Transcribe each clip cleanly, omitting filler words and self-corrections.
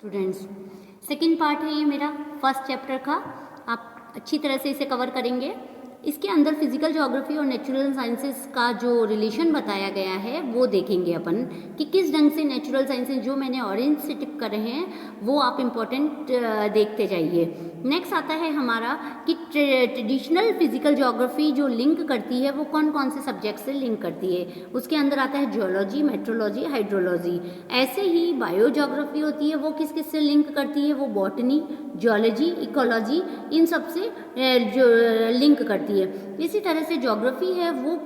Students, second part है ये मेरा फर्स्ट चैप्टर का। आप अच्छी तरह से इसे कवर करेंगे। इसके अंदर फिजिकल ज्योग्राफी और नेचुरल साइंसेस का जो रिलेशन बताया गया है वो देखेंगे अपन कि किस ढंग से नेचुरल साइंसेस जो मैंने ऑरेंज से टिक करे हैं वो आप इम्पोर्टेंट देखते जाइए। नेक्स्ट आता है हमारा कि ट्रेडिशनल फिजिकल ज्योग्राफी जो लिंक करती है वो कौन कौन से सब्जेक्ट से लिंक करती है। उसके अंदर आता है जियोलॉजी, मेट्रोलॉजी, हाइड्रोलॉजी। ऐसे ही बायो ज्योग्राफी होती है वो किस किस से लिंक करती है, वो बॉटनी, जियोलॉजी, इकोलॉजी, इन सब से जो लिंक करती है। इसी तरह से ज्योग्राफी है वो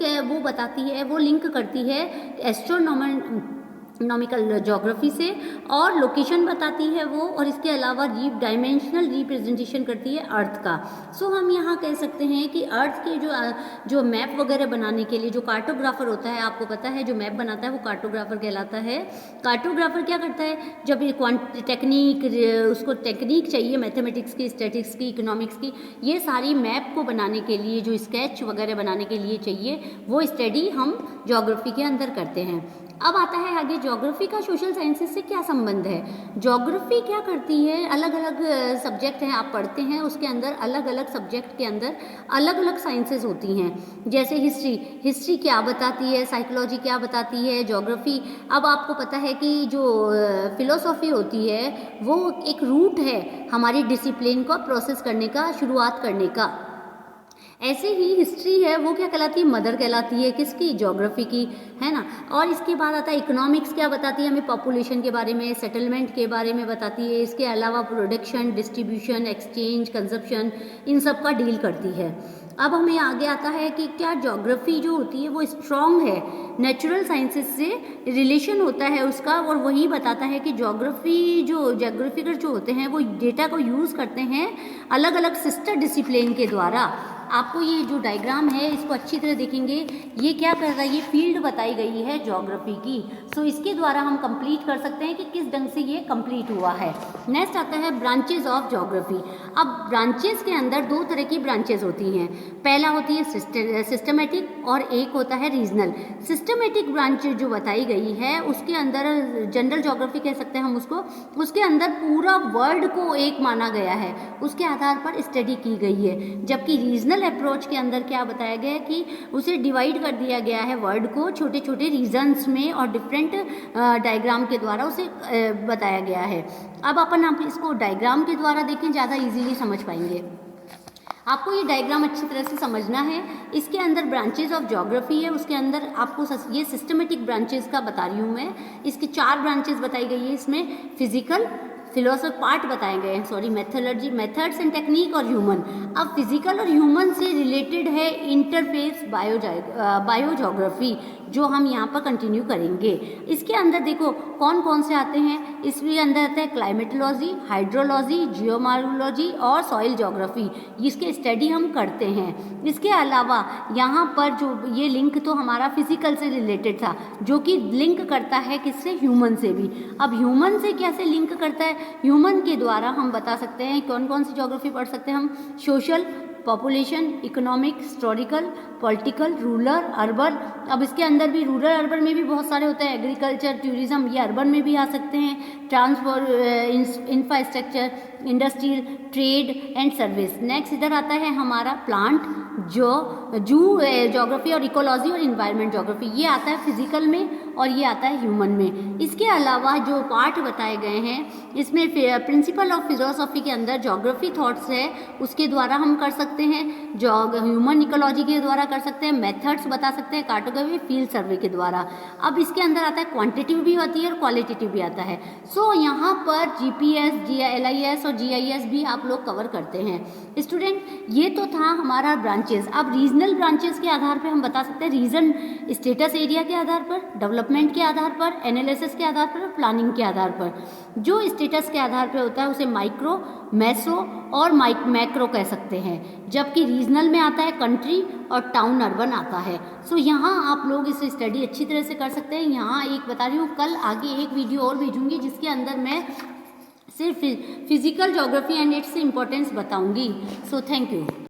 बताती है, वो लिंक करती है एस्ट्रोनॉमिकल ज्योग्राफी से और लोकेशन बताती है वो, और इसके अलावा डायमेंशनल रिप्रेजेंटेशन करती है अर्थ का। सो हम यहाँ कह सकते हैं कि अर्थ के जो मैप वगैरह बनाने के लिए जो कार्टोग्राफर होता है, आपको पता है जो मैप बनाता है वो कार्टोग्राफर कहलाता है। कार्टोग्राफर क्या करता है, जब उसको टेक्निक चाहिए मैथमेटिक्स की, स्टैटिक्स की, इकोनॉमिक्स की, ये सारी मैप को बनाने के लिए जो स्केच वगैरह बनाने के लिए चाहिए वो स्टडी हम ज्योग्राफी के अंदर करते हैं। अब आता है आगे ज्योग्राफी का सोशल साइंसेस से क्या संबंध है। ज्योग्राफी क्या करती है, अलग अलग सब्जेक्ट हैं आप पढ़ते हैं, उसके अंदर अलग अलग सब्जेक्ट के अंदर अलग अलग साइंसेस होती हैं। जैसे हिस्ट्री क्या बताती है, साइकोलॉजी क्या बताती है, ज्योग्राफी। अब आपको पता है कि जो फिलोसॉफी होती है वो एक रूट है हमारी डिसिप्लिन को प्रोसेस करने का, शुरुआत करने का। ऐसे ही हिस्ट्री है वो क्या कहलाती है, मदर कहलाती है किसकी, ज्योग्राफी की, है ना। और इसके बाद आता है इकोनॉमिक्स, क्या बताती है हमें, पॉपुलेशन के बारे में, सेटलमेंट के बारे में बताती है। इसके अलावा प्रोडक्शन, डिस्ट्रीब्यूशन, एक्सचेंज, कंजप्शन, इन सब का डील करती है। अब हमें आगे आता है कि क्या ज्योग्राफी जो होती है वो स्ट्रॉन्ग है, नेचुरल साइंसेस से रिलेशन होता है उसका, और वही बताता है कि ज्योग्राफिकर जो होते हैं वो डेटा को यूज़ करते हैं अलग अलग सिस्टर डिसिप्लिन के द्वारा। आपको ये जो डायग्राम है इसको अच्छी तरह देखेंगे, ये क्या कर रहा है, ये फील्ड बताई गई है ज्योग्राफी की। सो इसके द्वारा हम कंप्लीट कर सकते हैं कि किस ढंग से ये कंप्लीट हुआ है। नेक्स्ट आता है ब्रांचेज ऑफ ज्योग्राफी। अब ब्रांचेस के अंदर दो तरह की ब्रांचेस होती हैं, पहला होती है सिस्टमेटिक और एक होता है रीजनल। सिस्टमेटिक ब्रांच जो बताई गई है उसके अंदर जनरल ज्योग्राफी कह सकते हैं हम उसको, उसके अंदर पूरा वर्ल्ड को एक माना गया है, उसके आधार पर स्टडी की गई है। जबकि रीजनल अप्रोच के अंदर क्या बताया गया है कि उसे डिवाइड कर दिया गया है वर्ल्ड को छोटे छोटे रीजन्स में और डिफरेंट डायग्राम के द्वारा उसे बताया गया है। अब अपन आप इसको डायग्राम के द्वारा देखें, ज़्यादा इजीली समझ पाएंगे। आपको ये डायग्राम अच्छी तरह से समझना है। इसके अंदर ब्रांचेज ऑफ ज्योग्राफी है, उसके अंदर आपको ये सिस्टमेटिक ब्रांचेज का बता रही हूँ मैं। इसकी 4 ब्रांचेज बताई गई है, इसमें फिजिकल, फिलोसफी पार्ट बताए गए हैं, sorry methodology, methods and technique और ह्यूमन। अब फिजिकल और ह्यूमन से रिलेटेड है इंटरफेस बायो ज्योग्राफी, जो हम यहाँ पर कंटिन्यू करेंगे। इसके अंदर देखो कौन कौन से आते हैं, इसके अंदर आता है क्लाइमेटोलॉजी, हाइड्रोलॉजी, जियोमार्गोलॉजी और सॉइल ज्योग्राफी, इसके स्टडी हम करते हैं। इसके अलावा यहाँ पर जो ये लिंक तो हमारा फिजिकल से रिलेटेड था, जो कि लिंक करता है किससे, ह्यूमन से भी। अब ह्यूमन से कैसे लिंक करता है, ह्यूमन के द्वारा हम बता सकते हैं कौन कौन सी ज्योग्राफी पढ़ सकते हैं हम, social, population, economic, historical, political, rural, urban. अब इसके अंदर भी रूरल अर्बन में भी बहुत सारे होते हैं, एग्रीकल्चर, टूरिज्म, ये अर्बन में भी आ सकते हैं, transport, infrastructure, industrial, trade and service. Next इधर आता है हमारा प्लांट, जू ज्योग्राफी और इकोलॉजी और इन्वायरमेंट ज्योग्राफी, ये आता है फिजिकल में और ये आता है ह्यूमन में। इसके अलावा जो पार्ट बताए गए हैं इसमें प्रिंसिपल ऑफ फिलोसॉफी के अंदर ज्योग्राफी थॉट्स है, उसके द्वारा हम कर सकते हैं, ह्यूमन इकोलॉजी के द्वारा कर सकते हैं, मेथड्स बता सकते हैं, कार्टोग्राफी, फील्ड सर्वे के द्वारा। अब इसके अंदर आता है क्वांटिटिव भी होती है और क्वालिटेटिव भी आता है। सो यहाँ पर जीपीएस, LIS और GIS भी आप लोग कवर करते हैं। स्टूडेंट, ये तो था हमारा ब्रांचेस। अब रीजनल ब्रांचेस के आधार पर हम बता सकते हैं, रीजन स्टेटस एरिया के आधार पर, डेवलपमेंट के आधार पर, एनालिसिस के आधार पर, प्लानिंग के आधार पर। जो स्टेटस के आधार पर होता है उसे माइक्रो, मेसो और मैक्रो कह सकते हैं, जबकि रीजनल में आता है कंट्री और टाउन अर्बन आता है। सो यहाँ आप लोग इसे स्टडी अच्छी तरह से कर सकते हैं। यहाँ एक बता रही हूँ, कल आगे एक वीडियो और भेजूंगी जिसके अंदर मैं सिर्फ physical geography and its importance बताऊंगी। So thank you.